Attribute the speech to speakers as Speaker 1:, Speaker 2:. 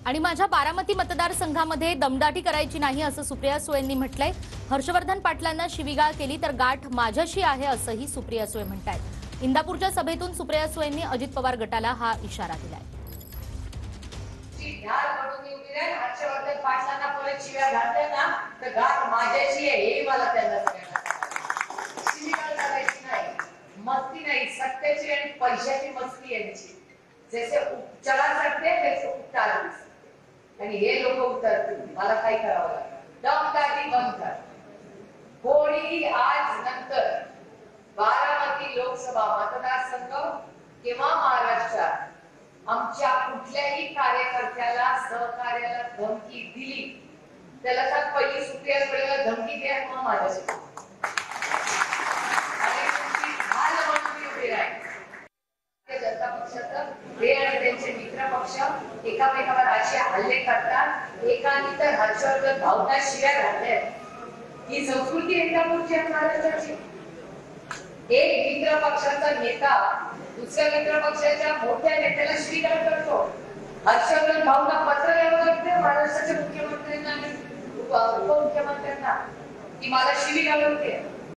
Speaker 1: आणि माझ्या बारामती मतदारसंघामध्ये दमदाटी करायची नाही असं सुप्रिया सुळेंनी म्हटलंय। हर्षवर्धन पाटलांना शिवीगाळ केली तर गाठ माझ्याशी आहे असंही सुप्रिया सुळे म्हणतायत। इंदापूरच्या सभेतून सुप्रिया सुळेंनी अजित पवार गटाला हा इशारा दिलाय।
Speaker 2: हर्षवर्धन पाटलांना परत शिव्या घातल्या ना तर गाठ माझ्याशी आहे हे मला त्यांना शिवीगाळ करायची नाही, मस्ती नाही, सत्याची आणि पैशाची मस्ती यांची। जैसे चला सकते वैसे उतार भी सकते आणि हे लोक उतरतील। मला काय करावं लागेल, दमदाटी बंद कर। कोणी आज नंतर बारामती लोकसभा मतदारसंघ किंवा महाराष्ट्रात आमच्या कुठल्याही कार्यकर्त्याला सहकार्याला धमकी दिली त्याला तर पहिली सुप्रिया सुळेला धमकी द्या मग माझ्याशी जनता पक्षाचं ते आणि त्यांचे मित्र पक्ष एकामेकावर असे हल्ले करतात। एकाने तर हर्षवर्धन भाऊंना शिव्या घातल्या। ही संस्कृती इंदापूरची महाराष्ट्राची। एक मित्र पक्षाचा नेता दुसऱ्या मित्र पक्षाच्या मोठ्या नेत्याला शिवीगाळ करतो। हर्षवर्धन भाऊंना पत्र लिहावं लागतं महाराष्ट्राच्या मुख्यमंत्र्यांना आणि उपमुख्यमंत्र्यांना की मला शिवीगाळ होते।